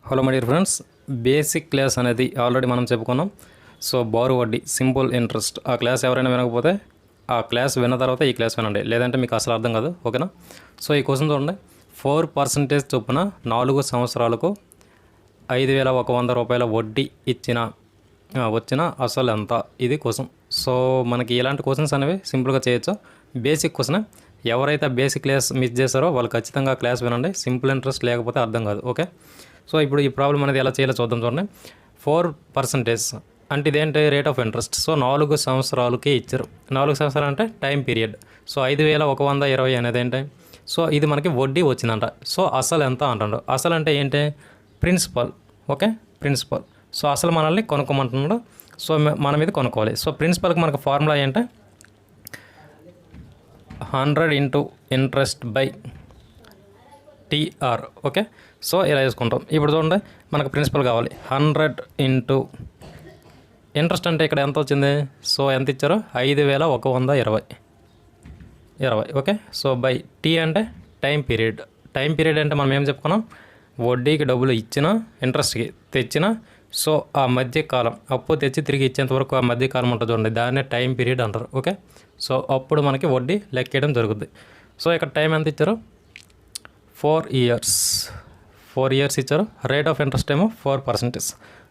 Hello my dear friends, basic class అనేది already మనం చెప్పుకున్నాం. సో బారు వడ్డీ, సింపుల్ ఇంట్రెస్ట్, ఆ క్లాస్ ఎవరైనా వినకపోతే ఆ క్లాస్ విన్న తర్వాత ఈ క్లాస్ వినండి, లేదంటే మీకు అసలు అర్థం కాదు. ఓకేనా? సో ఈ క్వశ్చన్ చూడండి. 4% చొప్పున 4 సంవత్సరాలకు 5,100 రూపాయల వడ్డీ వచ్చిన అసలు ఎంత? ఇది క్వశ్చన్. సో మనకి ఇలాంటి క్వశ్చన్స్ అనేవి సింపుల్గా చేయొచ్చు. Basic question. ఎవరైతే బేసిక్ క్లాస్ మిస్ చేస్తారో వాళ్ళు ఖచ్చితంగా క్లాస్ వినండి. సింపుల్ ఇంట్రెస్ట్ లేకపోతే అర్థం కాదు. ఓకే? సో ఇప్పుడు ఈ ప్రాబ్లం అనేది ఎలా చేయాలో చూద్దాం. చూడండి. 4% అంటే ఇదేంటి? Rate of interest. సో 4 సంవత్సరాలకి ఇచ్చారు. 4 సంవత్సరాలు అంటే టైం పీరియడ్. సో 5,120 అనేది ఏంటి? సో ఇది మనకి వడ్డీ వచ్చిందంట. సో అసలు ఎంత అంటాడు? అసలు అంటే ఏంటి? ప్రిన్సిపల్. ఓకే? ప్రిన్సిపల్. సో అసలు మనల్ని కొనుక్కోమంటున్నాడు. సో మనం ఇది కొనుక్కోవాలి. సో ప్రిన్సిపల్కి మనకు ఫార్ములా ఏంటి? 100 into interest by TR. Okay? So ఇలా వేసుకుంటాం. ఇప్పుడు చూడండి, మనకు ప్రిన్సిపల్ కావాలి. 100 ఇంటూ ఇంట్రెస్ట్ అంటే ఇక్కడ ఎంత వచ్చింది? సో ఎంత ఇచ్చారు? 5,120. ఓకే? సో బై టీ అంటే టైం పీరియడ్. టైం పీరియడ్ అంటే మనం ఏం చెప్పుకున్నాం? వడ్డీకి డబ్బులు ఇచ్చిన, ఇంట్రెస్ట్కి తెచ్చిన, సో ఆ మధ్యకాలం, అప్పు తెచ్చి తిరిగి ఇచ్చేంత వరకు ఆ మధ్యకాలం ఉంటుంది చూడండి, దాన్నే టైం పీరియడ్ అంటారు. ఓకే? సో అప్పుడు మనకి వడ్డీ లెక్కేయడం జరుగుద్ది. సో ఇక్కడ టైం ఎంత ఇచ్చారు? 4 ఇయర్స్. 4 ఇయర్స్ ఇచ్చారు. రేట్ ఆఫ్ ఇంట్రెస్ట్ ఏమో 4%.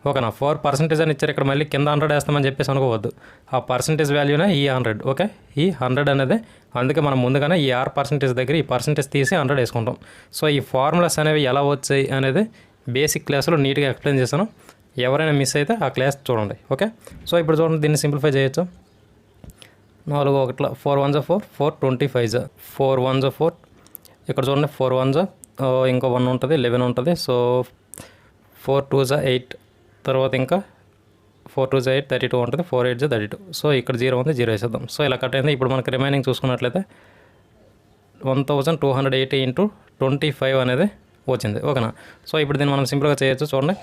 ఓకేనా? 4% అని ఇచ్చారు. ఇక్కడ మళ్ళీ కింద 100 వేస్తామని చెప్పేసి అనుకోవద్దు. ఆ పర్సంటేజ్ వాల్యూనే ఈ 100. ఓకే? ఈ 100 అనేది, అందుకే మనం ముందుగానే ఈ R% దగ్గర ఈ పర్సంటేజ్ తీసి 100 వేసుకుంటాం. సో ఈ ఫార్ములాస్ అనేవి ఎలా వచ్చాయి అనేది బేసిక్ క్లాస్లో నీట్గా ఎక్స్ప్లెయిన్ చేశాను. ఎవరైనా మిస్ అయితే ఆ క్లాస్ చూడండి. ఓకే? సో ఇప్పుడు చూడండి, దీన్ని సింప్లిఫై చేయొచ్చు. 4 1 4 1 4 4 25 4 1 4. ఇక్కడ చూడండి, 4 1 ఇంకా 1 ఉంటుంది, 11 ఉంటుంది. సో 4 2 8. తర్వాత ఇంకా 4 2 8 32 ఉంటుంది. 4 8 32. సో ఇక్కడ 0 ఉంది, 0 వేసేద్దాం. సో ఇలా కట్ అయింది. ఇప్పుడు మనకి రిమైనింగ్ చూసుకున్నట్లయితే 1,280 ఇంటూ 25 అనేది వచ్చింది. ఓకేనా? సో ఇప్పుడు దీన్ని మనం సింపుల్గా చేయొచ్చు. చూడండి,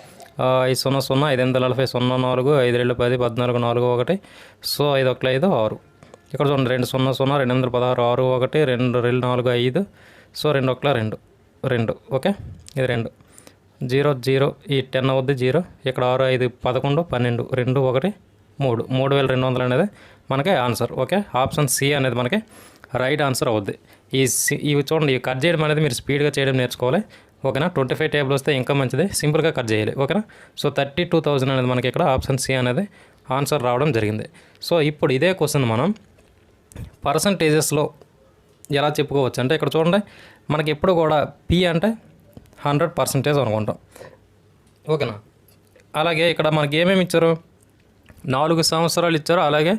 5 0 0 5 8 40 0 4 5 2 10 14 4 1. సో 5 1 5 6. ఇక్కడ చూడండి, 2 0 0 2 8 16 6 1 2 2 4 5. సో 2 1 2. ఓకే? ఇది 2 0 0. ఈ 10 అవుద్ది 0. ఇక్కడ 6 5 11 12 2 1 3. 3,200 అనేది మనకి ఆన్సర్. ఓకే? ఆప్షన్ సి అనేది మనకి రైట్ ఆన్సర్ అవుద్ది. ఇవి చూడండి, ఇవి కట్ చేయడం అనేది మీరు స్పీడ్గా చేయడం నేర్చుకోవాలి. ఓకేనా? 25 టేబుల్ వస్తే ఇంకా మంచిది. సింపుల్గా కట్ చేయాలి. ఓకేనా? సో 32,000 అనేది మనకి ఇక్కడ ఆప్షన్ సి అనేది ఆన్సర్ రావడం జరిగింది. సో ఇప్పుడు ఇదే క్వశ్చన్ మనం పర్సంటేజెస్లో ఎలా చెప్పుకోవచ్చు అంటే, ఇక్కడ చూడండి, మనకి ఎప్పుడు కూడా పి అంటే 100% అనుకుంటాం. ఓకేనా? అలాగే ఇక్కడ మనకి ఏమేమి ఇచ్చారు? 4 సంవత్సరాలు ఇచ్చారు. అలాగే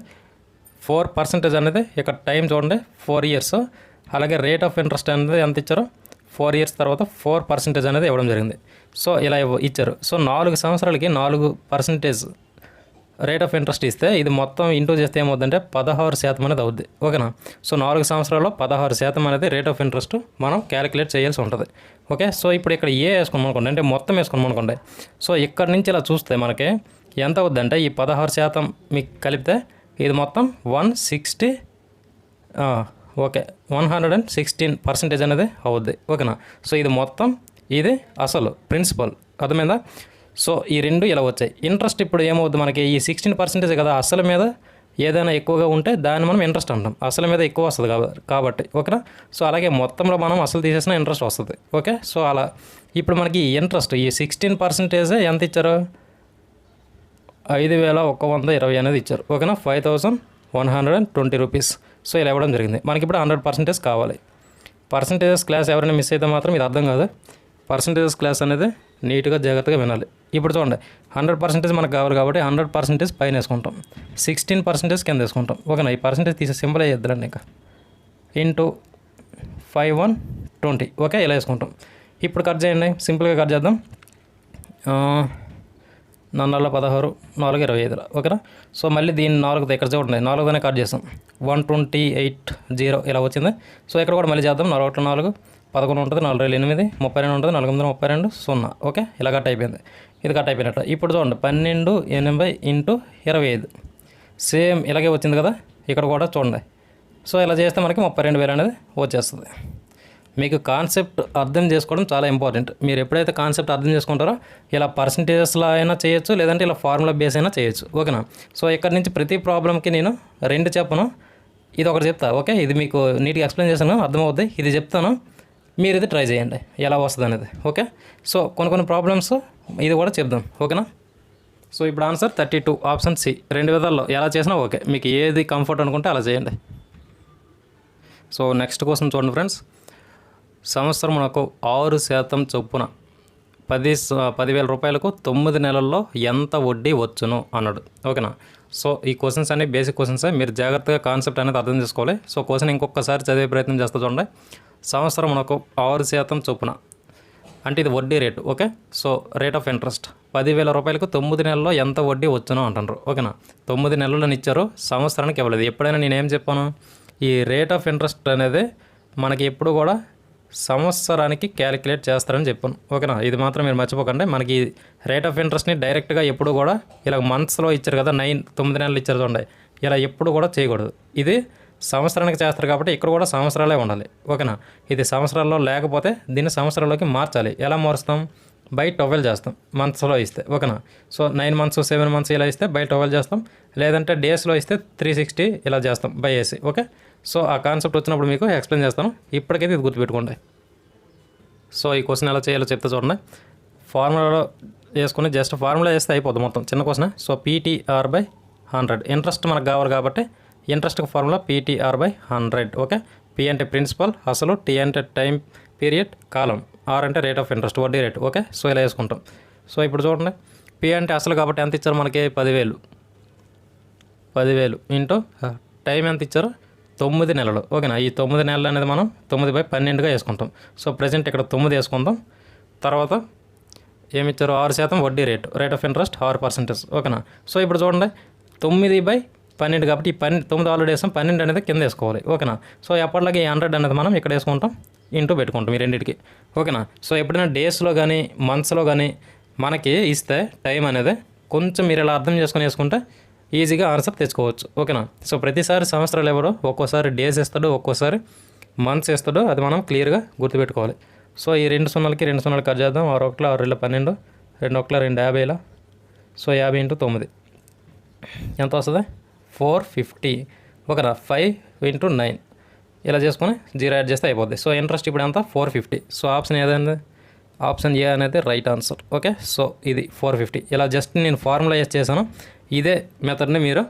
4% అనేది ఇక్కడ టైం చూడండి, 4 ఇయర్స్. అలాగే రేట్ ఆఫ్ ఇంట్రెస్ట్ అనేది ఎంత ఇచ్చారు? 4 ఇయర్స్ తర్వాత 4% అనేది ఇవ్వడం జరిగింది. సో ఇలా ఇచ్చారు. సో 4 సంవత్సరాలకి 4% రేట్ ఆఫ్ ఇంట్రెస్ట్ ఇస్తే ఇది మొత్తం ఇంటూ చేస్తే ఏమవుతుందంటే 16% అనేది అవుద్ది. ఓకేనా? సో 4 సంవత్సరాల్లో 16% అనేది రేట్ ఆఫ్ ఇంట్రెస్ట్ మనం క్యాలిక్యులేట్ చేయాల్సి ఉంటుంది. ఓకే? సో ఇప్పుడు ఇక్కడ ఏ వేసుకున్నాం అనుకోండి, అంటే మొత్తం వేసుకున్నాం అనుకోండి. సో ఇక్కడ నుంచి ఇలా చూస్తే మనకి ఎంత అవుద్దంటే, ఈ 16% మీకు కలిపితే ఇది మొత్తం 116 ఓకే 116% అనేది అవుద్ది. ఓకేనా? సో ఇది మొత్తం, ఇది అసలు ప్రిన్సిపల్. అర్థమైందా? సో ఈ రెండు ఇలా వచ్చాయి. ఇంట్రెస్ట్ ఇప్పుడు ఏమవుద్ది మనకి? ఈ 16% కదా, అసలు మీద ఏదైనా ఎక్కువగా ఉంటే దాన్ని మనం ఇంట్రెస్ట్ అంటాం. అసలు మీద ఎక్కువ వస్తుంది కాబట్టి. ఓకేనా? సో అలాగే మొత్తంలో మనం అసలు తీసేసిన ఇంట్రెస్ట్ వస్తుంది. ఓకే? సో అలా ఇప్పుడు మనకి ఈ ఇంట్రెస్ట్, ఈ 16% ఎంత ఇచ్చారు? 5,120 అనేది ఇచ్చారు. ఓకేనా? 5,120 రూపీస్. సో ఇలా ఇవ్వడం జరిగింది. మనకి ఇప్పుడు 100% కావాలి. పర్సంటేజెస్ క్లాస్ ఎవరైనా మిస్ అయితే మాత్రం ఇది అర్థం కాదు. పర్సంటేజెస్ క్లాస్ అనేది నీట్గా జాగ్రత్తగా వినాలి. ఇప్పుడు చూడండి, 100% మనకు కావాలి కాబట్టి 100% పైన వేసుకుంటాం, 16% కింద వేసుకుంటాం. ఓకేనా? ఈ పర్సంటేజ్ తీసే సింపుల్ చేద్దాండి. ఇంకా ఇంటూ 5,120. ఓకే? ఇలా వేసుకుంటాం. ఇప్పుడు కట్ చేయండి, సింపుల్గా కట్ చేద్దాం. 4 16 4 25. ఓకేనా? సో మళ్ళీ దీన్ని 4 ఇక్కడ చూడండి, 4 కట్ చేస్తాం. 128 0 ఇలా వచ్చింది. సో ఇక్కడ కూడా మళ్ళీ చేద్దాం. 4 4 11 ఉంటుంది, 4 8 32 ఉంటుంది, 4 32 0. ఓకే? ఇలా కట్ అయిపోయింది. ఇది కట్ అయిపోయినట్టు. ఇప్పుడు చూడండి, 1280 ఇంటూ 25. సేమ్ ఇలాగే వచ్చింది కదా. ఇక్కడ కూడా చూడండి. సో ఇలా చేస్తే మనకి 32,000 అనేది వచ్చేస్తుంది. మీకు కాన్సెప్ట్ అర్థం చేసుకోవడం చాలా ఇంపార్టెంట్. మీరు ఎప్పుడైతే కాన్సెప్ట్ అర్థం చేసుకుంటారో ఇలా పర్సంటేజెస్లో అయినా చేయొచ్చు, లేదంటే ఇలా ఫార్ములా బేస్ అయినా చేయొచ్చు. ఓకేనా? సో ఇక్కడ నుంచి ప్రతి ప్రాబ్లంకి నేను 2 చెప్పను, ఇది ఒకటి చెప్తా. ఓకే, ఇది మీకు నీట్గా ఎక్స్ప్లెయిన్ చేశాను, అర్థమవుద్ది. ఇది చెప్తాను, మీరు ఇది ట్రై చేయండి ఎలా వస్తుంది అనేది. ఓకే, సో కొన్ని ప్రాబ్లమ్స్ ఇది కూడా చెప్దాం. ఓకేనా? సో ఇప్పుడు ఆన్సర్ 32 ఆప్షన్ సి. 2 విధాల్లో ఎలా చేసినా ఓకే, మీకు ఏది కంఫర్ట్ అనుకుంటే అలా చేయండి. సో నెక్స్ట్ క్వశ్చన్ చూడండి ఫ్రెండ్స్. సంవత్సరం మనకు 6% చొప్పున 10,000 రూపాయలకు 9 నెలల్లో ఎంత వడ్డీ వచ్చును అన్నాడు. ఓకేనా? సో ఈ క్వశ్చన్స్ అన్ని బేసిక్ క్వశ్చన్సే, మీరు జాగ్రత్తగా కాన్సెప్ట్ అనేది అర్థం చేసుకోవాలి. సో క్వశ్చన్ ఇంకొకసారి చదివే ప్రయత్నం చేస్తా చూడండి. సంవత్సరం మనకు 6% చొప్పున అంటే ఇది వడ్డీ rate. Okay, so rate of interest 10,000 రూపాయలకు 9 నెలల్లో ఎంత వడ్డీ వచ్చును అంటారు. ఓకేనా? 9 నెలలను ఇచ్చారు, సంవత్సరానికి ఇవ్వలేదు. ఎప్పుడైనా నేనేం చెప్పాను, ఈ రేట్ ఆఫ్ ఇంట్రెస్ట్ అనేది మనకి ఎప్పుడు కూడా సంవత్సరానికి క్యాలిక్యులేట్ చేస్తారని చెప్పాను. ఓకేనా? ఇది మాత్రం మీరు మర్చిపోకండి. మనకి రేట్ ఆఫ్ ఇంట్రెస్ట్ని డైరెక్ట్గా ఎప్పుడు కూడా ఇలా మంత్స్లో ఇచ్చారు కదా, 9 నెలలు ఇచ్చారు చూడండి, ఇలా ఎప్పుడు కూడా చేయకూడదు. ఇది సంవత్సరానికి చేస్తారు కాబట్టి ఇక్కడ కూడా సంవత్సరాలే ఉండాలి. ఓకేనా? ఇది సంవత్సరాల్లో లేకపోతే దీన్ని సంవత్సరాల్లోకి మార్చాలి. ఎలా మారుస్తాం? బై 12 చేస్తాం మంత్స్లో ఇస్తే. ఓకేనా? సో 9 మంత్స్ 7 మంత్స్ ఇలా ఇస్తే బై 12 చేస్తాం, లేదంటే డేస్లో ఇస్తే 360 ఇలా చేస్తాం బై ఏసీ. ఓకే, సో ఆ కాన్సెప్ట్ వచ్చినప్పుడు మీకు ఎక్స్ప్లెయిన్ చేస్తాను. ఇప్పటికైతే ఇది గుర్తుపెట్టుకోండి. సో ఈ క్వశ్చన్ ఎలా చేయాలో చెప్తే చూడండి. ఫార్ములాలో వేసుకుని జస్ట్ ఫార్ములా వేస్తే అయిపోద్ది మొత్తం, చిన్న క్వశ్చన్. సో PTR/100 ఇంట్రెస్ట్ మనకు కావాలి కాబట్టి ఇంట్రెస్ట్కి ఫార్ములా PTR/100. ఓకే, P అంటే ప్రిన్సిపల్ అసలు, T అంటే టైం పీరియడ్, కాలం, R అంటే రేట్ ఆఫ్ ఇంట్రెస్ట్ వడ్డీ రేటు. ఓకే, సో ఇలా వేసుకుంటాం. సో ఇప్పుడు చూడండి, P అంటే అసలు కాబట్టి ఎంత ఇచ్చారు మనకి? 10,000 ఇంటూ టైం ఎంత ఇచ్చారు? 9 నెలలు. ఓకేనా? ఈ 9 నెలలు అనేది మనం 9/12గా వేసుకుంటాం. సో ప్రజెంట్ ఇక్కడ 9 వేసుకుందాం. తర్వాత ఏమిచ్చారు? 6% వడ్డీ రేటు, రేట్ ఆఫ్ ఇంట్రెస్ట్ 6%. ఓకేనా? సో ఇప్పుడు చూడండి, 9/12 కాబట్టి ఈ 9 ఆల్రెడీ వేసాం, 12 అనేది కింద వేసుకోవాలి. ఓకేనా? సో ఎప్పటిలాగే ఈ 100 అనేది మనం ఇక్కడ వేసుకుంటాం, ఇంటూ పెట్టుకుంటాం ఈ రెండింటికి. ఓకేనా? సో ఎప్పుడైనా డేస్లో కానీ మంత్స్లో కానీ మనకి ఇస్తే టైం అనేది కొంచెం మీరు ఇలా అర్థం చేసుకొని వేసుకుంటే ఈజీగా ఆన్సర్ తెచ్చుకోవచ్చు. ఓకేనా? సో ప్రతిసారి సంవత్సరాలు ఎవడో, ఒక్కోసారి డేస్ ఇస్తాడు, ఒక్కోసారి మంత్స్ ఇస్తాడు, అది మనం క్లియర్గా గుర్తుపెట్టుకోవాలి. సో ఈ 2 సున్నాలకి 2 సున్నాలు కట్ చేద్దాం. 6 1 6 2 12, 2 1 2 50. సో 50 ఇంటూ 9 ఎంత వస్తుంది? 450. ఓకేనా? 5 ఇంటూ 9 ఇలా చేసుకొని 0 యాడ్ చేస్తే అయిపోద్ది. సో ఇంట్రెస్ట్ ఇప్పుడు ఎంత? 450. సో ఆప్షన్ ఏదైంది? ఆప్షన్ ఏ అనేది రైట్ ఆన్సర్. ఓకే, సో ఇది 450. ఇలా జస్ట్ నేను ఫార్ములా యూస్ చేశాను. ఇదే మెథడ్ని మీరు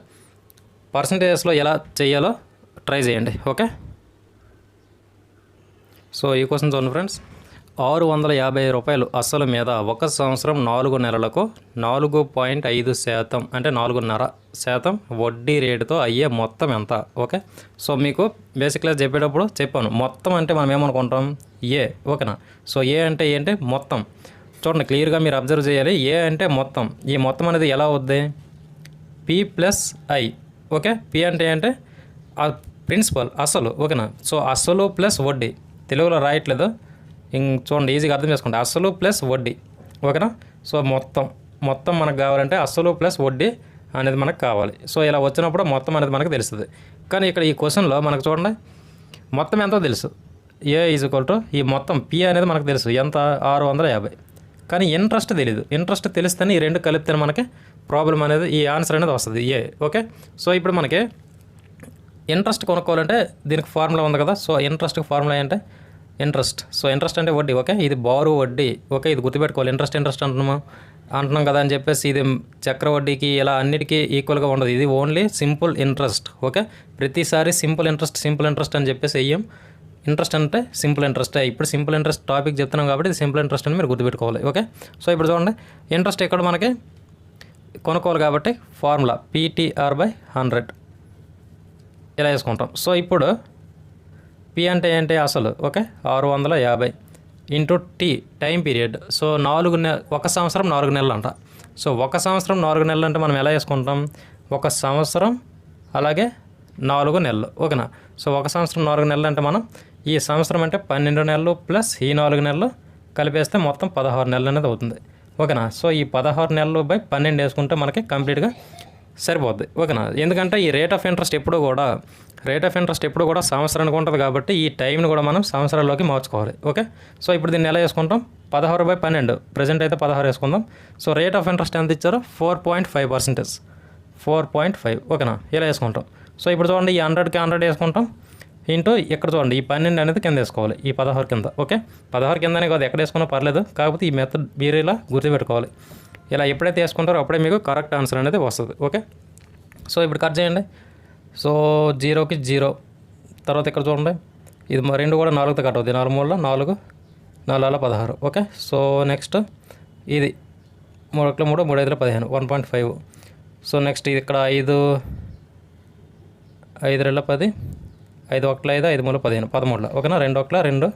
పర్సంటేజెస్లో ఎలా చేయాలో ట్రై చేయండి. ఓకే, సో ఈ క్వశ్చన్ చూడండి ఫ్రెండ్స్. 650 రూపాయలు అసలు మీద 1 సంవత్సరం 4 నెలలకు 4.5% అంటే 4.5% వడ్డీ రేటుతో అయ్యే మొత్తం ఎంత? ఓకే, సో మీకు బేసిక్గా చెప్పేటప్పుడు చెప్పాను, మొత్తం అంటే మనం ఏమనుకుంటాం? ఏ. ఓకేనా? సో ఏ అంటే ఏంటి? మొత్తం. చూడండి క్లియర్గా మీరు అబ్జర్వ్ చేయాలి. ఏ అంటే మొత్తం. ఈ మొత్తం అనేది ఎలా అవుద్ది? P+I. ఓకే, P అంటే ఏంటి? ప్రిన్సిపల్ అసలు. ఓకేనా? సో అసలు ప్లస్ వడ్డీ. తెలుగులో రాయట్లేదు, చూడండి ఈజీగా అర్థం చేసుకోండి. అసలు ప్లస్ వడ్డీ. ఓకేనా? సో మొత్తం మనకు కావాలంటే అసలు ప్లస్ వడ్డీ అనేది మనకు కావాలి. సో ఇలా వచ్చినప్పుడు మొత్తం అనేది మనకు తెలుస్తుంది. కానీ ఇక్కడ ఈ క్వశ్చన్లో మనకు చూడండి మొత్తం ఎంతో తెలుసు. ఏ ఈజ్ఈక్వల్ టు ఈ మొత్తం P అనేది మనకు తెలుసు ఎంత? 650. కానీ ఇంట్రెస్ట్ తెలియదు. ఇంట్రెస్ట్ తెలిస్తేనే ఈ రెండు కలిపితేనే మనకి ప్రాబ్లం అనేది, ఈ ఆన్సర్ అనేది వస్తుంది ఏ. ఓకే, సో ఇప్పుడు మనకి ఇంట్రెస్ట్ కొనుక్కోవాలంటే దీనికి ఫార్ములా ఉంది కదా. సో ఇంట్రెస్ట్కి ఫార్ములా ఏంటంటే ఇంట్రెస్ట్. సో ఇంట్రెస్ట్ అంటే వడ్డీ. ఓకే, ఇది బారు వడ్డీ. ఓకే, ఇది గుర్తుపెట్టుకోవాలి. ఇంట్రెస్ట్ అంటున్నాం కదా అని చెప్పేసి ఇది చక్ర వడ్డీకి ఇలా అన్నిటికీ ఈక్వల్గా ఉండదు. ఇది ఓన్లీ సింపుల్ ఇంట్రెస్ట్. ఓకే, ప్రతిసారి సింపుల్ ఇంట్రెస్ట్ అని చెప్పేసి వెయ్యం. ఇంట్రెస్ట్ అంటే సింపుల్ ఇంట్రెస్ట్. ఇప్పుడు సింపుల్ ఇంట్రెస్ట్ టాపిక్ చెప్తున్నాం కాబట్టి ఇది సింపుల్ ఇంట్రెస్ట్ అని మీరు గుర్తుపెట్టుకోవాలి. ఓకే, సో ఇప్పుడు చూడండి ఇంట్రెస్ట్ ఇక్కడ మనకి కొనుక్కోవాలి కాబట్టి ఫార్ములా PTR/100 ఇలా వేసుకుంటాం. సో ఇప్పుడు P అంటే ఏంటి? అసలు. Okay, 650 into T time period. So 1 సంవత్సరం 4 నెలలు అంట. సో 1 సంవత్సరం 4 నెలలు అంటే మనం ఎలా వేసుకుంటాం? 1 సంవత్సరం అలాగే 4 నెలలు. ఓకేనా? సో 1 సంవత్సరం 4 నెలలు అంటే మనం ఈ సంవత్సరం అంటే 12 నెలలు ప్లస్ ఈ 4 నెలలు కలిపేస్తే మొత్తం 16 నెలలు అనేది అవుతుంది. ఓకేనా? సో ఈ 16 నెలలు బై 12 వేసుకుంటే మనకి కంప్లీట్గా సరిపోద్ది. ఓకేనా? ఎందుకంటే ఈ రేట్ ఆఫ్ ఇంట్రెస్ట్ ఎప్పుడు కూడా సంవత్సరానికి ఉంటుంది కాబట్టి ఈ టైంని కూడా మనం సంవత్సరాల్లోకి మార్చుకోవాలి. ఓకే. సో ఇప్పుడు దీన్ని ఎలా వేసుకుంటాం? 16/12 ప్రజెంట్ అయితే 16 వేసుకుందాం. సో రేట్ ఆఫ్ ఇంట్రెస్ట్ ఎంత ఇచ్చారో 4.5%. 4.5 ఓకేనా? ఇలా వేసుకుంటాం. సో ఇప్పుడు చూడండి ఈ 100కి 100 వేసుకుంటాం ఇంటూ ఇక్కడ చూడండి ఈ 12 అనేది కింద వేసుకోవాలి, ఈ 16 కింద. ఓకే. 16 కిందనే కాదు, ఎక్కడ వేసుకున్నా పర్లేదు, కాకపోతే ఈ మెథడ్ మీరు ఇలా గుర్తుపెట్టుకోవాలి. ఇలా ఎప్పుడైతే వేసుకుంటారో అప్పుడే మీకు కరెక్ట్ ఆన్సర్ అనేది వస్తుంది. ఓకే. సో ఇప్పుడు కట్ చేయండి. సో 0కి 0, తర్వాత ఇక్కడ చూడండి ఇది 2 కూడా 4తో కట్ అవుతుంది. 4 3 4, 4 16. ఓకే. సో నెక్స్ట్ ఇది 3 1 3, 3 5 15, 1.5. సో నెక్స్ట్ ఇది ఇక్కడ 5 5 2 10, 5 1 5, 5 3 15, 13. ఓకేనా? 2 1 2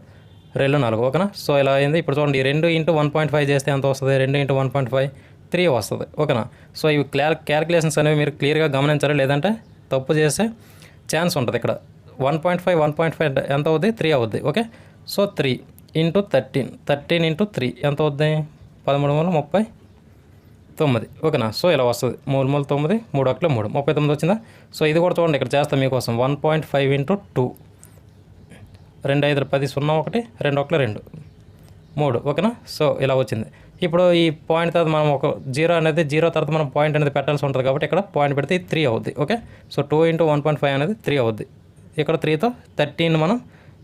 2 4. ఓకేనా? సో ఇలా అయింది. ఇప్పుడు చూడండి 2 ఇంటూ 1.5 చేస్తే ఎంత వస్తుంది? 2 ఇంటూ 1.5 3 వస్తుంది. ఓకేనా? సో ఇవి క్యాలిక్యులేషన్స్ అనేవి మీరు క్లియర్గా గమనించాలి, లేదంటే తప్పు చేసే ఛాన్స్ ఉంటుంది. ఇక్కడ 1.5 ఎంత అవుద్ది? 3 అవుద్ది. ఓకే. సో 3 ఇంటూ 13 ఇంటూ 3 ఎంత అవుద్ది? 13 3 39. ఓకేనా? సో ఇలా వస్తుంది. 3 3 9, 3 1 3, 39 వచ్చిందా? సో ఇది కూడా చూడండి ఇక్కడ చేస్తాం మీకోసం. 1.5 ఇంటూ 2, 2 5 10 0 1, 2 1 2 3. ఓకేనా? సో ఇలా వచ్చింది. ఇప్పుడు ఈ పాయింట్ తర్వాత మనం ఒక 0 అనేది 0 తర్వాత మనం పాయింట్ అనేది పెట్టాల్సి ఉంటుంది కాబట్టి ఇక్కడ పాయింట్ పెడితే 3 అవుద్ది. ఓకే. సో 2 ఇంటూ 1.5 అనేది 3 అవుద్ది. ఇక్కడ 3తో 13 మనం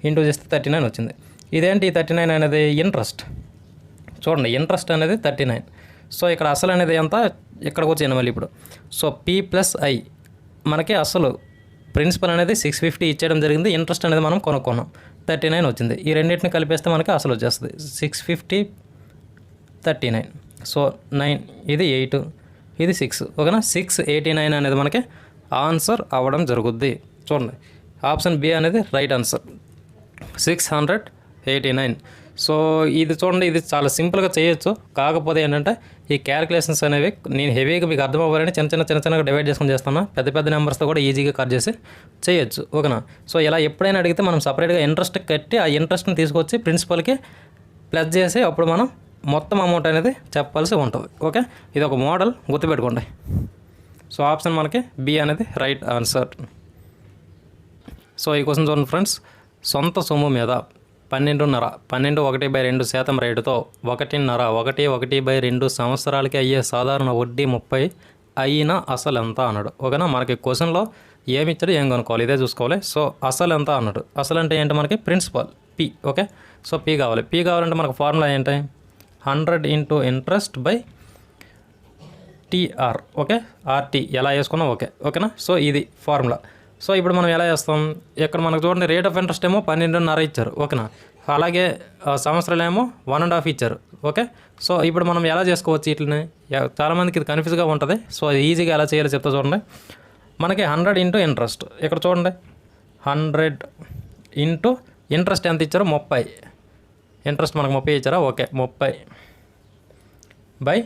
ఇంటూ చేస్తే 39 వచ్చింది. ఇదేంటి ఈ 39 అనేది? ఇంట్రెస్ట్. చూడండి ఇంట్రెస్ట్ అనేది 39. సో ఇక్కడ అసలు అనేది ఎంత? ఇక్కడికి వచ్చింది మళ్ళీ ఇప్పుడు. సో P+I మనకి అసలు ప్రిన్సిపల్ అనేది 650 ఇచ్చేయడం జరిగింది. ఇంట్రెస్ట్ అనేది మనం కొనుక్కున్నాం, 39 వచ్చింది. ఈ రెండింటిని కలిపేస్తే మనకి అసలు వచ్చేస్తుంది 650 39. సో 9, ఇది 8, ఇది 6. ఓకేనా? 689 అనేది మనకి ఆన్సర్ అవ్వడం జరుగుద్ది. చూడండి ఆప్షన్ బి అనేది రైట్ ఆన్సర్, 689. సో ఇది చూడండి, ఇది చాలా సింపుల్గా చేయొచ్చు. కాకపోతే ఏంటంటే ఈ క్యాలిక్యులేషన్స్ అనేవి నేను హెవీగా మీకు అర్థం అవ్వాలని చిన్నగా డివైడ్ చేసుకొని చేస్తున్నా. పెద్ద నెంబర్స్తో కూడా ఈజీగా కట్ చేసి చేయొచ్చు. ఓకేనా? సో ఇలా ఎప్పుడైనా అడిగితే మనం సపరేట్గా ఇంట్రెస్ట్ కట్టి ఆ ఇంట్రెస్ట్ని తీసుకొచ్చి ప్రిన్సిపల్కి ప్లస్ చేసి అప్పుడు మనం మొత్తం అమౌంట్ అనేది చెప్పాల్సి ఉంటుంది. ఓకే. ఇది ఒక మోడల్, గుర్తుపెట్టుకోండి. సో ఆప్షన్ మనకి బి అనేది రైట్ ఆన్సర్. సో ఈ క్వశ్చన్ చూడండి ఫ్రెండ్స్. సొంత సొమ్ము మీద 12.5 1/2% రేటుతో 1.5 సంవత్సరాలకి అయ్యే సాధారణ వడ్డీ 30 అయినా అసలు ఎంత అన్నాడు. ఓకేనా? మనకి క్వశ్చన్లో ఏమి ఇచ్చాడు, ఏం కొనుక్కోవాలి, ఇదే చూసుకోవాలి. సో అసలు ఎంత అన్నాడు. అసలు అంటే ఏంటి? మనకి principal P. Okay. So P కావాలి. పి కావాలంటే మనకు ఫార్ములా ఏంటి? 100 into interest by TR. Okay. RT ఎలా వేసుకున్నాం? ఓకే. ఓకేనా? సో ఇది ఫార్ములా. సో ఇప్పుడు మనం ఎలా చేస్తాం? ఇక్కడ మనకు చూడండి రేట్ ఆఫ్ ఇంట్రెస్ట్ ఏమో 12.5 ఇచ్చారు. ఓకేనా? అలాగే సంవత్సరాలు ఏమో 1.5 ఇచ్చారు. ఓకే. సో ఇప్పుడు మనం ఎలా చేసుకోవచ్చు వీటిని? చాలామందికి ఇది కన్ఫ్యూజ్గా ఉంటుంది. సో ఈజీగా ఎలా చేయాలో చెప్తా చూడండి. మనకి 100 ఇంటూ ఇంట్రెస్ట్, ఇక్కడ చూడండి 100 ఇంటూ ఇంట్రెస్ట్ ఎంత ఇచ్చారో 30. ఇంట్రెస్ట్ మనకు 30 ఇచ్చారా? ఓకే. 30 బై,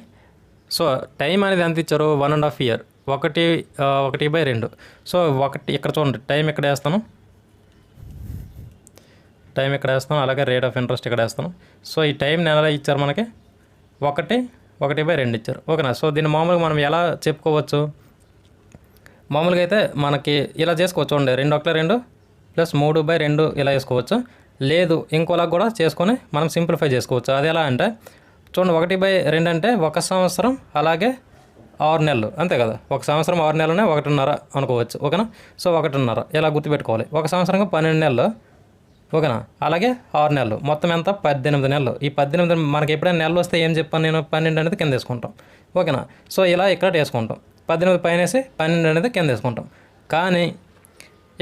సో టైం అనేది ఎంత ఇచ్చారు? 1.5 ఇయర్. 1/2. సో 1 ఇక్కడ చూడండి టైం ఇక్కడ వేస్తాను, అలాగే రేట్ ఆఫ్ ఇంట్రెస్ట్ ఇక్కడ వేస్తాను. సో ఈ టైం నెల ఇచ్చారు మనకి 1/2 ఇచ్చారు. ఓకేనా? సో దీన్ని మామూలుగా మనం ఎలా చెప్పుకోవచ్చు? మామూలుగా అయితే మనకి ఇలా చేసుకోవచ్చు. చూడండి 2 1 2 ప్లస్ 3/2 ఇలా వేసుకోవచ్చు. లేదు ఇంకోలా కూడా చేసుకొని మనం సింప్లిఫై చేసుకోవచ్చు. అది ఎలా అంటే చూడండి 1/2 అంటే 1 సంవత్సరం అలాగే 6 నెలలు, అంతే కదా? 1 సంవత్సరం 6 నెలలనే 1.5 అనుకోవచ్చు. ఓకేనా? సో 1.5 ఇలా గుర్తుపెట్టుకోవాలి. 1 సంవత్సరంగా 12 నెలలు. ఓకేనా? అలాగే 6 నెలలు, మొత్తం ఎంత? 18 నెలలు. ఈ 18 మనకి ఎప్పుడైనా నెలలు వస్తే ఏం చెప్పాను నేను? 12 అనేది కింద వేసుకుంటాం. ఓకేనా? సో ఇలా ఇక్కడ వేసుకుంటాం. 18 పైన వేసి 12 అనేది కింద వేసుకుంటాం. కానీ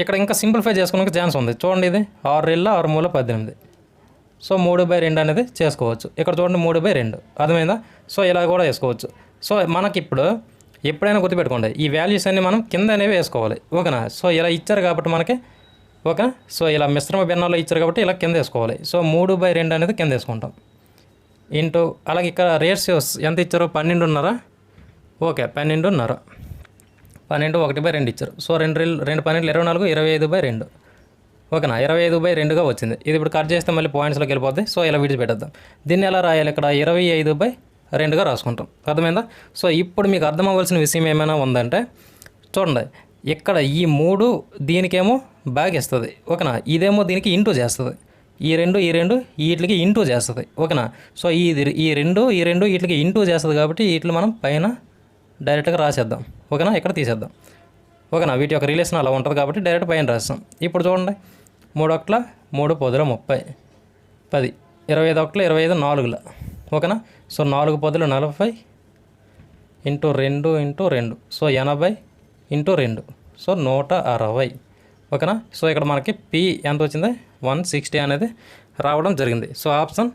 ఇక్కడ ఇంకా సింప్లిఫై చేసుకోవడానికి ఛాన్స్ ఉంది. చూడండి ఇది 6 ఇళ్ళ 6 మూల 18. సో 3/2 అనేది చేసుకోవచ్చు. ఇక్కడ చూడండి 3/2, అర్థమైందా? సో ఇలా కూడా వేసుకోవచ్చు. సో మనకి ఇప్పుడు ఎప్పుడైనా గుర్తుపెట్టుకోండి ఈ వాల్యూస్ అన్ని మనం కింద అనేవి వేసుకోవాలి. ఓకేనా? సో ఇలా ఇచ్చారు కాబట్టి మనకి, ఓకేనా? సో ఇలా మిశ్రమ భిన్నాల్లో ఇచ్చారు కాబట్టి ఇలా కింద వేసుకోవాలి. సో 3/2 అనేది కింద వేసుకుంటాం. ఇంటూ అలాగే ఇక్కడ రేషియోస్ ఎంత ఇచ్చారు? 12.5. ఓకే. 12.5. 12 1/2 ఇచ్చారు. సో 2 12 24, 25/2. ఓకేనా? 25/2గా వచ్చింది. ఇది ఇప్పుడు కట్ చేస్తే మళ్ళీ పాయింట్స్లోకి వెళ్ళిపోద్ది. సో ఇలా విడిచిపెట్టేద్దాం. దీన్ని ఎలా రాయాలి? ఇక్కడ 25/2 2గా రాసుకుంటాం. అర్థమైందా? సో ఇప్పుడు మీకు అర్థం అవ్వాల్సిన విషయం ఏమైనా ఉందంటే చూడండి, ఇక్కడ ఈ 3 దీనికేమో బ్యాగ్ ఇస్తుంది. ఓకేనా? ఇదేమో దీనికి ఇంటూ చేస్తుంది. ఈ రెండు వీటికి ఇంటూ చేస్తుంది. ఓకేనా? సో ఈ రెండు వీటికి ఇంటూ చేస్తుంది కాబట్టి వీటిని మనం పైన డైరెక్ట్గా రాసేద్దాం. ఓకేనా? ఇక్కడ తీసేద్దాం. ఓకేనా? వీటి యొక్క రిలేషన్ అలా ఉంటుంది కాబట్టి డైరెక్ట్ పైన రాస్తాం. ఇప్పుడు చూడండి, 3 ఒకట్ల 3 పొదుల 30, 10, 25 ఒకట్ల 25 4ల. ఓకేనా? So 4 పొదులు 40 into 2 into 2, so 80 into 2, so 160. ఓకేనా? సో ఇక్కడ మనకి పి ఎంత వచ్చింది? 160 అనేది రావడం జరిగింది. సో ఆప్షన్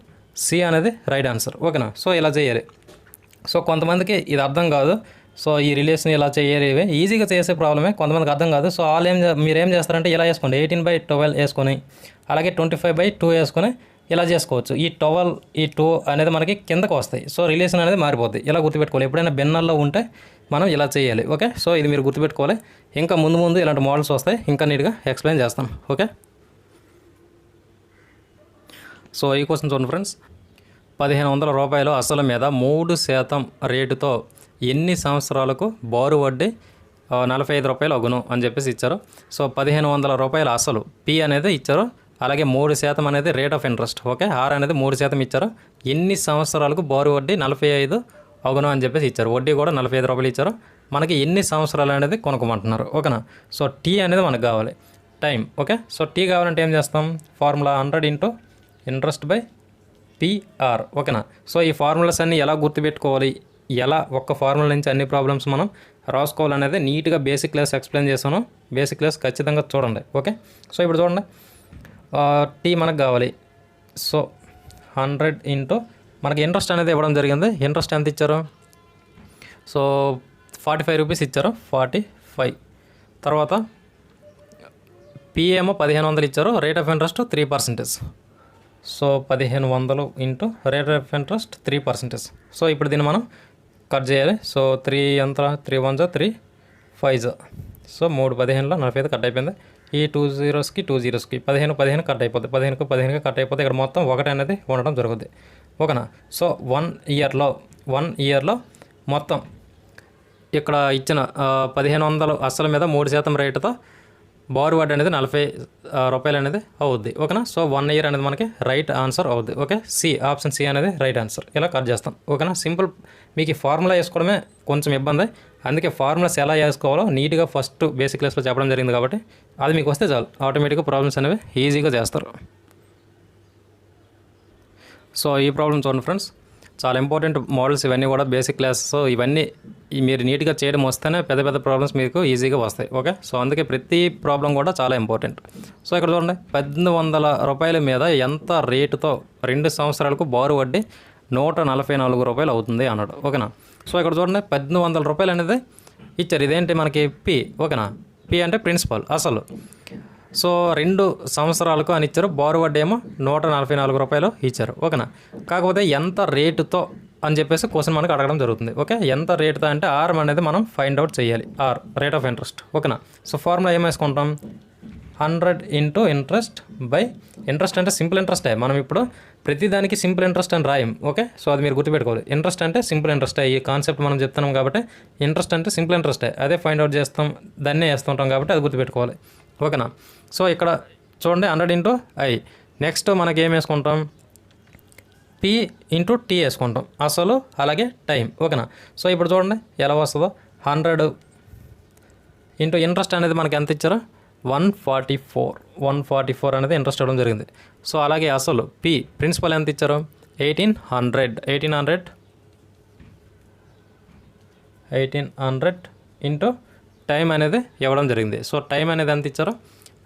సి అనేది రైట్ ఆన్సర్. ఓకేనా? సో ఇలా చేయాలి. సో కొంతమందికి ఇది అర్థం కాదు. సో ఈ రిలేషన్ ఇలా చేయాలి, ఈజీగా చేసే ప్రాబ్లమే, కొంతమందికి అర్థం కాదు. సో మీరు ఏం చేస్తారంటే ఇలా వేసుకోండి, 18/12 వేసుకొని అలాగే 25/2 వేసుకొని ఇలా చేసుకోవచ్చు. ఈ 2 అనేది మనకి కిందకు వస్తాయి. సో రిలేషన్ అనేది మారిపోద్ది. ఇలా గుర్తుపెట్టుకోవాలి. ఎప్పుడైనా భిన్నాల్లో ఉంటే మనం ఇలా చేయాలి. ఓకే? సో ఇది మీరు గుర్తుపెట్టుకోవాలి. ఇంకా ముందు ఇలాంటి మోడల్స్ వస్తాయి, ఇంకా నీట్గా ఎక్స్ప్లెయిన్ చేస్తాను. ఓకే? సో ఈ క్వశ్చన్ చూడండి ఫ్రెండ్స్, 1500 రూపాయలు అసలు మీద 3% రేటుతో ఎన్ని సంవత్సరాలకు బారు వడ్డీ 45 రూపాయలు అగును అని చెప్పేసి ఇచ్చారు. సో 1500 రూపాయల అసలు పి అనేది ఇచ్చారు, అలాగే 3% అనేది rate of interest. Okay? R అనేది 3% ఇచ్చారు. ఎన్ని సంవత్సరాలకు బారు వడ్డీ 45 అగును అని చెప్పేసి ఇచ్చారు. వడ్డీ కూడా 45 రూపాయలు ఇచ్చారు. మనకి ఎన్ని సంవత్సరాలు అనేది కొనుక్కోమంటున్నారు. ఓకేనా? సో టీ అనేది మనకు కావాలి, టైం. ఓకే? సో టీ కావాలంటే ఏం చేస్తాం? Formula 100 into interest by PR. ఓకేనా? సో ఈ ఫార్ములాస్ అన్నీ ఎలా గుర్తుపెట్టుకోవాలి, ఎలా ఒక్క ఫార్ములా నుంచి అన్ని ప్రాబ్లమ్స్ మనం రాసుకోవాలనేది నీట్గా బేసిక్ క్లాస్ ఎక్స్ప్లెయిన్ చేస్తాను. బేసిక్ క్లాస్ ఖచ్చితంగా చూడండి. ఓకే? సో ఇప్పుడు చూడండి, టీ మనకు కావాలి. సో 100 ఇంటూ మనకి ఇంట్రెస్ట్ అనేది ఇవ్వడం జరిగింది. ఇంట్రెస్ట్ ఎంత ఇచ్చారు? సో 45 రూపీస్ ఇచ్చారు, 45. తర్వాత పి ఏమో 1500 ఇచ్చారు, rate of interest 3%. So 1500 into rate of interest 3%. So ఇప్పుడు దీన్ని మనం కట్ చేయాలి. సో 3 ఎంత? 3 1 3 5. సో 3 15లో 45 కట్ అయిపోయింది. ఈ 2 zeros-కి 2 zeros-కి 15 కట్ అయిపోతుంది. 15 కట్ అయిపోతే ఇక్కడ మొత్తం 1 అనేది ఉండడం జరుగుతుంది. ఓకేనా? సో 1 ఇయర్లో మొత్తం ఇక్కడ ఇచ్చిన 1500 అసలు మీద 3% రేటుతో బారు వడ్డీ అనేది 40 రూపాయలు అనేది అవుద్ది. ఓకేనా? సో 1 ఇయర్ అనేది మనకి రైట్ ఆన్సర్ అవుద్ది. ఓకే? సి, ఆప్షన్ సి అనేది రైట్ ఆన్సర్. ఇలా కట్ చేస్తాం. ఓకేనా? సింపుల్. మీకు ఈ ఫార్ములా వేసుకోవడమే కొంచెం ఇబ్బంది, అందుకే ఫార్ములాస్ ఎలా వేసుకోవాలో నీట్గా ఫస్ట్ బేసిక్ క్లాస్లో చెప్పడం జరిగింది కాబట్టి అది మీకు వస్తే చాలు, ఆటోమేటిక్గా ప్రాబ్లమ్స్ అనేవి ఈజీగా చేస్తారు. సో ఈ ప్రాబ్లం చూడండి ఫ్రెండ్స్, చాలా ఇంపార్టెంట్ మోడల్స్ ఇవన్నీ కూడా బేసిక్ క్లాస్. సో ఇవన్నీ మీరు నీట్గా చేయడం వస్తేనే పెద్ద ప్రాబ్లమ్స్ మీకు ఈజీగా వస్తాయి. ఓకే? సో అందుకే ప్రతి ప్రాబ్లం కూడా చాలా ఇంపార్టెంట్. సో ఇక్కడ చూడండి, 1800 రూపాయల మీద ఎంత రేటుతో 2 సంవత్సరాలకు బారు వడ్డీ 144 రూపాయలు అవుతుంది అన్నాడు. ఓకేనా? సో ఇక్కడ చూడండి, 1800 రూపాయలు అనేది ఇచ్చారు. ఇదేంటి మనకి పి. ఓకేనా? పి అంటే ప్రిన్సిపల్, అసలు. సో 2 సంవత్సరాలకు అని ఇచ్చారు. బారు వడ్డీ ఏమో 144 రూపాయలు ఇచ్చారు. ఓకేనా? కాకపోతే ఎంత రేటుతో అని చెప్పేసి క్వశ్చన్ మనకు అడగడం జరుగుతుంది. ఓకే? ఎంత రేటుతో అంటే ఆర్ అనేది మనం ఫైండ్ అవుట్ చేయాలి. R rate of interest. ఓకేనా? సో ఫార్ములా ఏం వేసుకుంటాం? 100 ఇంటూ ఇంట్రెస్ట్ బై ఇంట్రెస్ట్ అంటే సింపుల్ ఇంట్రెస్టే. మనం ఇప్పుడు ప్రతిదానికి సింపుల్ ఇంట్రెస్ట్ అని రాయం. ఓకే? సో అది మీరు గుర్తుపెట్టుకోవాలి. ఇంట్రెస్ట్ అంటే సింపుల్ ఇంట్రెస్టే. ఈ కాన్సెప్ట్ మనం చెప్తున్నాం కాబట్టి ఇంట్రెస్ట్ అంటే సింపుల్ ఇంట్రెస్టే. అదే ఫైండ్ అవుట్ చేస్తాం, దాన్నే వేస్తుంటాం కాబట్టి అది గుర్తుపెట్టుకోవాలి. ఓకేనా? సో ఇక్కడ చూడండి, 100 ఇంటూ ఐ. నెక్స్ట్ మనకి ఏం వేసుకుంటాం? పి ఇంటూ టీ వేసుకుంటాం, అసలు అలాగే టైం. ఓకేనా? సో ఇప్పుడు చూడండి ఎలా వస్తుందో. 100 ఇంటూ ఇంట్రెస్ట్ అనేది మనకి ఎంత ఇచ్చారో 144 అనేది ఇంట్రెస్ట్ ఇవ్వడం జరిగింది. సో అలాగే అసలు పి ప్రిన్సిపల్ ఎంత ఇచ్చారు? 1800 ఇంటూ టైం అనేది ఇవ్వడం జరిగింది. సో టైం అనేది ఎంత ఇచ్చారో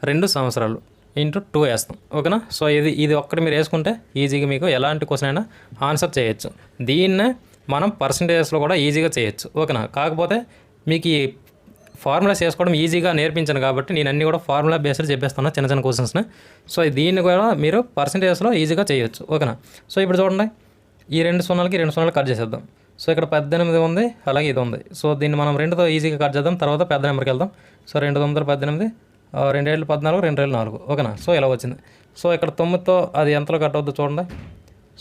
2 సంవత్సరాలు ఇంటూ 2 వేస్తాం. ఓకేనా? సో ఇది ఒక్కటి మీరు వేసుకుంటే ఈజీగా మీకు ఎలాంటి క్వశ్చన్ అయినా ఆన్సర్ చేయొచ్చు. దీన్నే మనం పర్సంటేజెస్లో కూడా ఈజీగా చేయొచ్చు. ఓకేనా? కాకపోతే మీకు ఈ ఫార్ములాస్ వేసుకోవడం ఈజీగా నేర్పించాను కాబట్టి నేను అన్నీ కూడా ఫార్ములా బేస్డ్ చెప్పేస్తున్నా, చిన్న క్వశ్చన్స్ని. సో దీన్ని కూడా మీరు పర్సంటేజెస్లో ఈజీగా చేయొచ్చు. ఓకేనా? సో ఇప్పుడు చూడండి, ఈ 2 సున్నాలకి 2 సున్నాలు కట్ చేసేద్దాం. సో ఇక్కడ 18 ఉంది, అలాగే ఇది ఉంది. సో దీన్ని మనం 2తో ఈజీగా కట్ చేద్దాం, తర్వాత పెద్ద నెంబర్కి వెళ్దాం. సో 2 9 18, 2 7 14, 2 7 4. ఓకేనా? సో ఇలా వచ్చింది. సో ఇక్కడ 9తో అది ఎంతలో కట్ అవుద్దో చూడండి.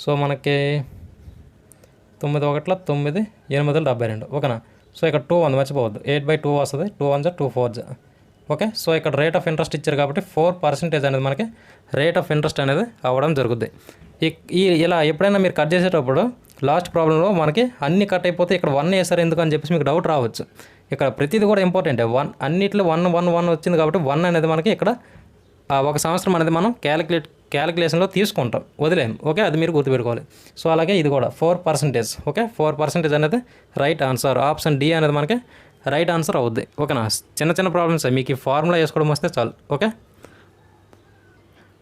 సో మనకి 9 ఒకట్ల 9, 8 72 ఓకేనా. సో ఇక్కడ 2 ఉంది, మర్చిపోవద్దు. 8/2 వస్తుంది. 2 1 2 4 ఓకే. సో ఇక్కడ రేట్ ఆఫ్ ఇంట్రెస్ట్ ఇచ్చారు కాబట్టి 4% అనేది మనకి రేట్ ఆఫ్ ఇంట్రెస్ట్ అనేది అవ్వడం జరుగుద్ది. ఇలా ఎప్పుడైనా మీరు కట్ చేసేటప్పుడు లాస్ట్ ప్రాబ్లంలో మనకి అన్ని కట్ అయిపోతే ఇక్కడ 1 వేసారు ఎందుకు అని చెప్పేసి మీకు డౌట్ రావచ్చు. ఇక్కడ ప్రతిదీ కూడా ఇంపార్టెంటే. అన్నిట్లో 1 వచ్చింది కాబట్టి 1 అనేది మనకి ఇక్కడ ఒక సంవత్సరం అనేది మనం క్యాలిక్యులేషన్లో తీసుకుంటాం, వదిలేం. ఓకే, అది మీరు గుర్తుపెట్టుకోవాలి. సో అలాగే ఇది కూడా 4%. ఓకే, 4% అనేది రైట్ ఆన్సర్. ఆప్షన్ డి అనేది మనకి రైట్ ఆన్సర్ అవుద్ది. ఓకేనా. చిన్న ప్రాబ్లమ్స్ మీకు ఈ ఫార్ములా వేసుకోవడం వస్తే చాలు. ఓకే,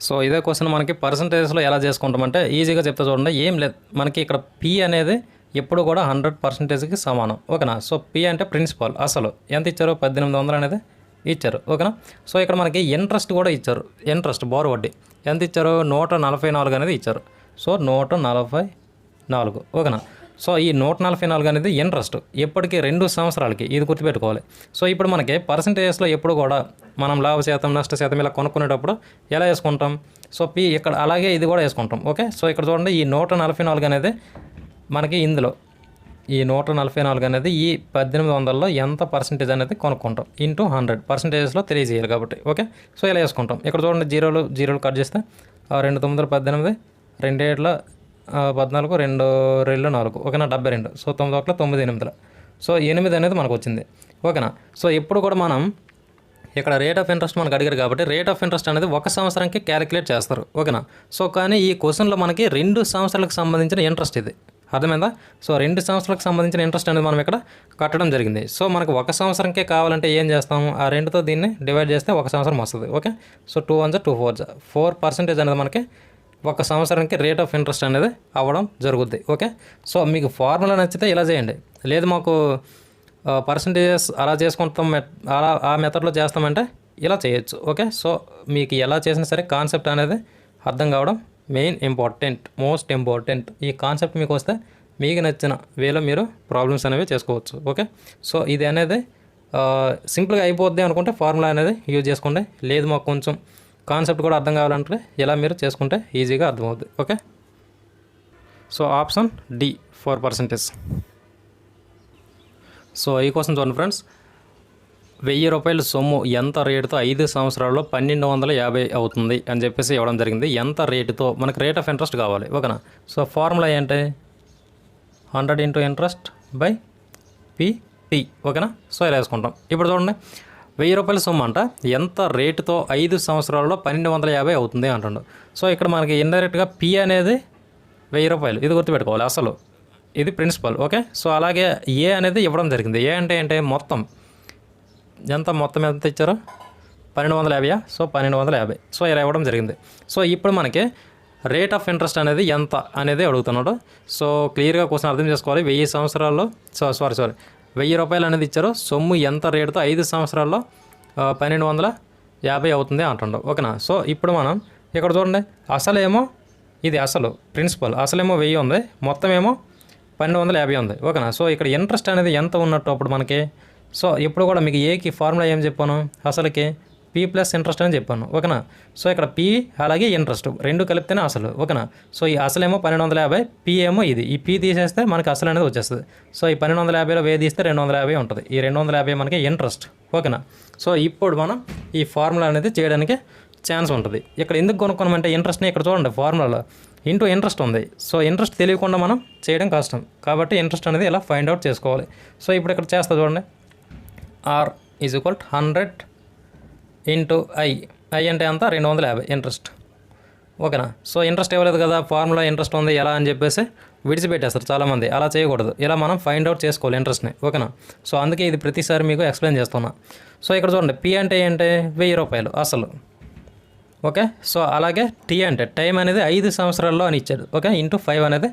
సో ఇదే క్వశ్చన్ మనకి పర్సంటేజ్లో ఎలా చేసుకుంటామంటే ఈజీగా చెప్తా చూడండి. ఏం లేదు, మనకి ఇక్కడ పి అనేది ఎప్పుడు కూడా 100%కి సమానం. ఓకేనా. సో పి అంటే ప్రిన్సిపల్, అసలు ఎంత ఇచ్చారు? 1800 అనేది ఇచ్చారు. ఓకేనా. సో ఇక్కడ మనకి ఇంట్రెస్ట్ కూడా ఇచ్చారు. ఇంట్రెస్ట్ బారు వడ్డీ ఎంత ఇచ్చారు? 144 అనేది ఇచ్చారు. సో 144. ఓకేనా. సో ఈ 144 అనేది ఇంట్రెస్ట్ ఎప్పటికీ 2 సంవత్సరాలకి, ఇది గుర్తుపెట్టుకోవాలి. సో ఇప్పుడు మనకి పర్సంటేజెస్లో ఎప్పుడు కూడా మనం లాభ శాతం, నష్ట శాతం ఇలా కొనుక్కునేటప్పుడు ఎలా వేసుకుంటాం? సో పి ఇక్కడ అలాగే ఇది కూడా వేసుకుంటాం. ఓకే, సో ఇక్కడ చూడండి, ఈ 144 అనేది మనకి ఇందులో ఈ 144 అనేది ఈ 1800లో ఎంత పర్సంటేజ్ అనేది కొనుక్కుంటాం ఇంటూ 100 పర్సంటేజెస్లో తెలియజేయాలి కాబట్టి. ఓకే, సో ఇలా వేసుకుంటాం. ఇక్కడ చూడండి, జీరోలు కట్ చేస్తే 2 9 18, 2 7 14, 2 2 4 ఓకేనా 72. సో 9 1 9 8. సో 8 అనేది మనకు వచ్చింది. ఓకేనా. సో ఎప్పుడు కూడా మనం ఇక్కడ రేట్ ఆఫ్ ఇంట్రెస్ట్ మనకు అడిగారు కాబట్టి రేట్ ఆఫ్ ఇంట్రెస్ట్ అనేది 1 సంవత్సరానికి క్యాలిక్యులేట్ చేస్తారు. ఓకేనా. సో కానీ ఈ క్వశ్చన్లో మనకి 2 సంవత్సరాలకు సంబంధించిన ఇంట్రెస్ట్ ఇది, అర్థమైందా? సో 2 సంవత్సరాలకు సంబంధించిన ఇంట్రెస్ట్ అనేది మనం ఇక్కడ కట్టడం జరిగింది. సో మనకు 1 సంవత్సరంకే కావాలంటే ఏం చేస్తాము? ఆ 2తో దీన్ని డివైడ్ చేస్తే 1 సంవత్సరం వస్తుంది. ఓకే, సో 2 1 2 4 4% అనేది మనకి 1 సంవత్సరానికి రేట్ ఆఫ్ ఇంట్రెస్ట్ అనేది అవ్వడం జరుగుద్ది. ఓకే, సో మీకు ఫార్ములా నచ్చితే ఇలా చేయండి, లేదు మాకు పర్సంటేజెస్ అలా చేసుకుంటాం, ఆ మెథడ్లో చేస్తామంటే ఇలా చేయొచ్చు. ఓకే, సో మీకు ఎలా చేసినా సరే కాన్సెప్ట్ అనేది అర్థం కావడం మెయిన్ ఇంపార్టెంట్, మోస్ట్ ఇంపార్టెంట్. ఈ కాన్సెప్ట్ మీకు వస్తే మీకు నచ్చిన వేలో మీరు ప్రాబ్లమ్స్ అనేవి చేసుకోవచ్చు. ఓకే, సో ఇది అనేది సింపుల్గా అయిపోద్ది అనుకుంటే ఫార్ములా అనేది యూజ్ చేసుకోండి, లేదు మాకు కొంచెం కాన్సెప్ట్ కూడా అర్థం కావాలంటే ఇలా మీరు చేసుకుంటే ఈజీగా అర్థమవుద్ది. Okay, so option D 4%. So ఈ కోసం చూడండి ఫ్రెండ్స్, 1000 రూపాయల సొమ్ము ఎంత రేటుతో 5 సంవత్సరాల్లో 1250 అవుతుంది అని చెప్పేసి ఇవ్వడం జరిగింది. ఎంత రేటుతో మనకు రేట్ ఆఫ్ ఇంట్రెస్ట్ కావాలి. ఓకేనా. సో ఫార్ములా ఏంటి? 100 ఇంటూ ఇంట్రెస్ట్ బై పిటి. ఓకేనా. సో ఇలా వేసుకుంటాం. ఇప్పుడు చూడండి, 1000 రూపాయల సొమ్ము అంట ఎంత రేటుతో 5 సంవత్సరాల్లో 1250 అవుతుంది అంటుండు. సో ఇక్కడ మనకి ఇండైరెక్ట్గా పి అనేది 1000 రూపాయలు, ఇది గుర్తుపెట్టుకోవాలి, అసలు ఇది ప్రిన్సిపల్. ఓకే, సో అలాగే ఏ అనేది ఇవ్వడం జరిగింది. ఏ అంటే ఏంటి? మొత్తం ఎంత ఇచ్చారో 1250. సో 1250. సో ఇలా ఇవ్వడం జరిగింది. సో ఇప్పుడు మనకి రేట్ ఆఫ్ ఇంట్రెస్ట్ అనేది ఎంత అనేది అడుగుతున్నాడు. సో క్లియర్గా క్వశ్చన్ అర్థం చేసుకోవాలి. 1000 సంవత్సరాల్లో 1000 రూపాయలు అనేది ఇచ్చారు, సొమ్ము ఎంత రేటుతో 5 సంవత్సరాల్లో 1250 అవుతుంది అంటుండవు. ఓకేనా. సో ఇప్పుడు మనం ఇక్కడ చూడండి, అసలేమో ఇది అసలు ప్రిన్సిపల్, అసలేమో 1000 ఉంది, మొత్తం ఏమో 1250 ఉంది. ఓకేనా. సో ఇక్కడ ఇంట్రెస్ట్ అనేది ఎంత ఉన్నట్టు అప్పుడు మనకి, సో ఇప్పుడు కూడా మీకు ఏకి ఫార్ములా ఏం చెప్పాను? అసలుకి పి ప్లస్ ఇంట్రెస్ట్ అని చెప్పాను. ఓకేనా. సో ఇక్కడ పి అలాగే ఇంట్రెస్ట్ 2 కలిపితేనే అసలు. ఓకేనా. సో ఈ అసలేమో 1250, పి ఏమో ఇది, ఈ పి తీసేస్తే మనకి అసలు అనేది వచ్చేస్తుంది. సో ఈ 1250లో 1000 తీస్తే 250 ఉంటుంది. ఈ 250 మనకి ఇంట్రెస్ట్. ఓకేనా. సో ఇప్పుడు మనం ఈ ఫార్ములా అనేది చేయడానికి ఛాన్స్ ఉంటుంది. ఇక్కడ ఎందుకు కొనుక్కోమంటే ఇంట్రెస్ట్ని ఇక్కడ చూడండి, ఫార్ములాలో ఇంటూ ఇంట్రెస్ట్ ఉంది. సో ఇంట్రెస్ట్ తెలియకుండా మనం చేయడం కష్టం కాబట్టి ఇంట్రెస్ట్ అనేది ఇలా ఫైండ్ అవుట్ చేసుకోవాలి. సో ఇప్పుడు ఇక్కడ చేస్తా చూడండి, R is equal 100 into I అంటే అంత 250 ఇంట్రెస్ట్. ఓకేనా. సో ఇంట్రెస్ట్ ఇవ్వలేదు కదా, ఫార్ములా ఇంట్రెస్ట్ ఉంది ఎలా అని చెప్పేసి విడిచిపెట్టేస్తారు చాలామంది. అలా చేయకూడదు, ఇలా మనం ఫైండ్ అవుట్ చేసుకోవాలి ఇంట్రెస్ట్ని. ఓకేనా. సో అందుకే ఇది ప్రతిసారి మీకు ఎక్స్ప్లెయిన్ చేస్తున్నా. సో ఇక్కడ చూడండి, పి అంటే ఏంటి? 1000 రూపాయలు అసలు. ఓకే, సో అలాగే టీ అంటే టైం అనేది 5 సంవత్సరాల్లో అని ఇచ్చాడు. ఓకే, ఇంటూ 5 అనేది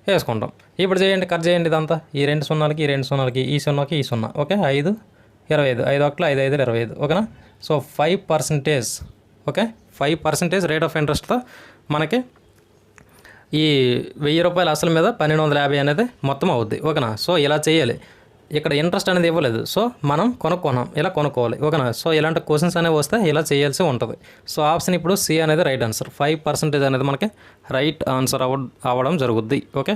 వేసుకుంటాం. ఇప్పుడు చేయండి, కట్ చేయండి ఇదంతా, ఈ 2 సున్నాలకి, ఈ 2 సున్నాలకి, ఈ సున్నాకి ఈ సున్నా. ఓకే, 5 25, 5 1 5 5 25. ఓకేనా. సో 5%. ఓకే, 5% రేట్ ఆఫ్ ఇంట్రెస్ట్తో మనకి ఈ 1000 రూపాయల అసలు మీద 1250 అనేది మొత్తం అవుద్ది. ఓకేనా. సో ఇలా చేయాలి. ఇక్కడ ఇంట్రెస్ట్ అనేది ఇవ్వలేదు, సో మనం కొనుక్కున్నాం, ఇలా కొనుక్కోవాలి. ఓకేనా. సో ఇలాంటి క్వశ్చన్స్ అనేవి వస్తే ఇలా చేయాల్సి ఉంటుంది. సో ఆప్షన్ ఇప్పుడు సి అనేది రైట్ ఆన్సర్. 5% అనేది మనకి రైట్ ఆన్సర్ అవ్వడం జరుగుద్ది. ఓకే.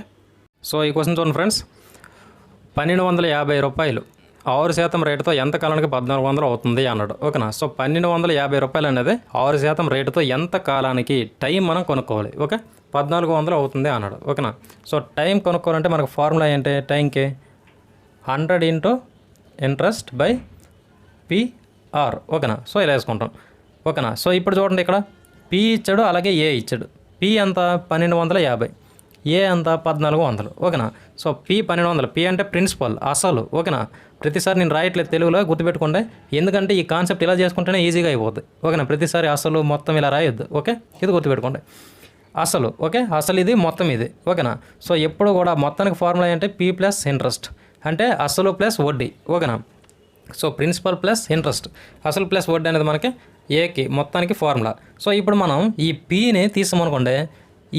సో ఈ క్వశ్చన్ చూడండి ఫ్రెండ్స్, 1250 రూపాయలు 6% రేటుతో ఎంత కాలానికి 1400 అవుతుంది అన్నాడు. ఓకేనా. సో 1250 రూపాయలు అనేది 6% రేటుతో ఎంత కాలానికి టైం మనం కొనుక్కోవాలి. ఓకే, 1400 అవుతుంది అన్నాడు. ఓకేనా. సో టైం కొనుక్కోవాలంటే మనకు ఫార్ములా ఏంటి, టైంకి 100 ఇంటూ ఇంట్రెస్ట్ బై పిఆర్. ఓకేనా. సో ఇలా వేసుకుంటాం. ఓకేనా. సో ఇప్పుడు చూడండి, ఇక్కడ పి ఇచ్చాడు, అలాగే ఏ ఇచ్చాడు. పి ఎంత 1250, ఏ అంత 1400. ఓకేనా. సో పి 1200, పి అంటే ప్రిన్సిపల్, అసలు. ఓకేనా. ప్రతిసారి నేను రాయట్లేదు తెలుగులో, గుర్తుపెట్టుకోండి. ఎందుకంటే ఈ కాన్సెప్ట్ ఇలా చేసుకుంటేనే ఈజీగా అయిపోతుంది. ఓకేనా. ప్రతిసారి అసలు మొత్తం ఇలా రాయొద్దు. ఓకే, ఇది గుర్తుపెట్టుకోండి. అసలు. ఓకే, అసలు ఇది మొత్తం ఇది. ఓకేనా. సో ఎప్పుడు కూడా మొత్తానికి ఫార్ములా ఏంటంటే పి ప్లస్ ఇంట్రెస్ట్, అంటే అసలు ప్లస్ వడ్డీ. ఓకేనా. సో ప్రిన్సిపల్ ప్లస్ ఇంట్రెస్ట్, అసలు ప్లస్ వడ్డీ అనేది మనకి ఏకి మొత్తానికి ఫార్ములా. సో ఇప్పుడు మనం ఈ పీని తీసామనుకోండి,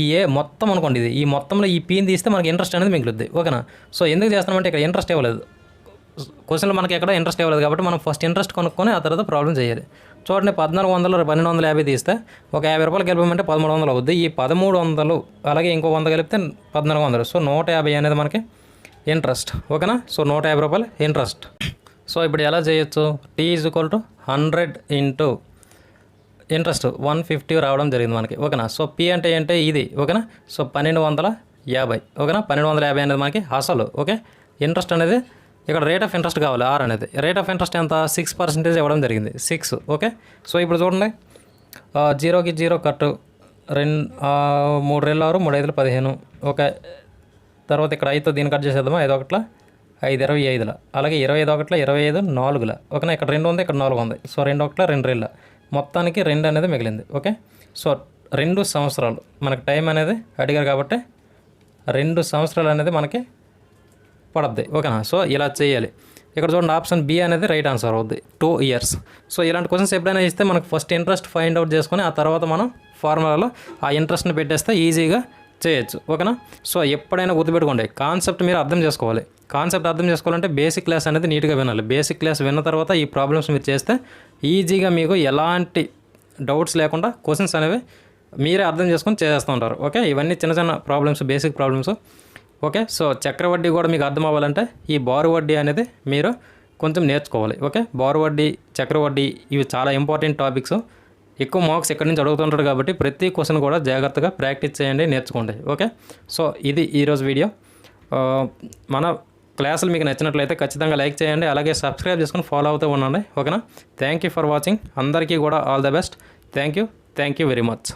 ఈ ఏ మొత్తం అనుకోండి, ఇది ఈ మొత్తంలో ఈ పీని తీస్తే మనకి ఇంట్రెస్ట్ అనేది మిగులుద్ది. ఓకేనా. సో ఎందుకు చేస్తామంటే ఇక్కడ ఇంట్రెస్ట్ ఇవ్వలేదు, క్వశ్చన్లో మనకి ఎక్కడ ఇంట్రెస్ట్ ఇవ్వలేదు కాబట్టి మనం ఫస్ట్ ఇంట్రెస్ట్ కొనుక్కొని ఆ తర్వాత ప్రాబ్లం చేయాలి. చూడండి, 1400 1250 తీస్తే ఒక 50 రూపాయలు కలిపమంటే 1300 అవుద్ది. ఈ 1300 అలాగే ఇంకో 100 కలిపితే 1400. సో 150 అనేది మనకి ఇంట్రెస్ట్. ఓకేనా. సో 150 రూపాయలు ఇంట్రెస్ట్. సో ఇప్పుడు ఎలా చేయొచ్చు, T is equal to 100 into interest 150 రావడం జరిగింది మనకి. ఓకేనా. సో పి అంటే ఏంటి, ఇది. ఓకేనా. సో 1250. ఓకేనా. 1250 అనేది మనకి అసలు. ఓకే, ఇంట్రెస్ట్ అనేది ఇక్కడ రేట్ ఆఫ్ ఇంట్రెస్ట్ కావాలి, ఆర్ అనేది. రేట్ ఆఫ్ ఇంట్రెస్ట్ ఎంత 6% ఇవ్వడం జరిగింది, 6. ఓకే. సో ఇప్పుడు చూడండి, 0కి 0 కట్టు, 3 2 6 3 5 15. ఓకే, తర్వాత ఇక్కడ 5తో దీన్ని కట్ చేసేద్దామా, 5 1 5 25, అలాగే 25 1 25 4. ఓకేనా. ఇక్కడ 2 ఉంది, ఇక్కడ 4 ఉంది. సో 2 1 2 2, మొత్తానికి 2 అనేది మిగిలింది. ఓకే. సో 2 సంవత్సరాలు మనకి టైం అనేది అడిగారు కాబట్టి 2 సంవత్సరాలు అనేది మనకి పడద్ది. ఓకేనా. సో ఇలా చేయాలి. ఇక్కడ చూడండి, ఆప్షన్ బి అనేది రైట్ ఆన్సర్ అవుద్ది, 2 years. సో ఇలాంటి క్వశ్చన్స్ ఎప్పుడైనా ఇస్తే మనకు ఫస్ట్ ఇంట్రెస్ట్ ఫైండ్ అవుట్ చేసుకొని ఆ తర్వాత మనం ఫార్ములాలో ఆ ఇంట్రెస్ట్ని పెట్టేస్తే ఈజీగా చేయొచ్చు. ఓకేనా. సో ఎప్పుడైనా గుర్తుపెట్టుకోండి, కాన్సెప్ట్ మీరు అర్థం చేసుకోవాలి. కాన్సెప్ట్ అర్థం చేసుకోవాలంటే బేసిక్ క్లాస్ అనేది నీట్గా వినాలి. బేసిక్ క్లాస్ విన్న తర్వాత ఈ ప్రాబ్లమ్స్ మీరు చేస్తే ఈజీగా మీకు ఎలాంటి డౌట్స్ లేకుండా క్వశ్చన్స్ అనేవి మీరే అర్థం చేసుకొని చేస్తూ ఉంటారు. ఓకే, ఇవన్నీ చిన్న చిన్న problems, basic problems. Okay. So చక్రవడ్డీ కూడా మీకు అర్థం అవ్వాలంటే ఈ బారు వడ్డీ అనేది మీరు కొంచెం నేర్చుకోవాలి. ఓకే, బారు వడ్డీ, చక్రవడ్డీ ఇవి చాలా ఇంపార్టెంట్ టాపిక్స్. ఎక్కువ మార్క్స్ ఎక్కడి నుంచి అడుగుతుంటారు కాబట్టి ప్రతి క్వశ్చన్ కూడా జాగ్రత్తగా ప్రాక్టీస్ చేయండి, నేర్చుకోండి. ఓకే. సో ఇది ఈరోజు వీడియో. మన క్లాసులు మీకు నచ్చినట్లయితే ఖచ్చితంగా లైక్ చేయండి, అలాగే సబ్స్క్రైబ్ చేసుకొని ఫాలో అవుతూ ఉండండి. ఓకేనా. Thank you for watching. అందరికీ కూడా all the best. Thank you very much.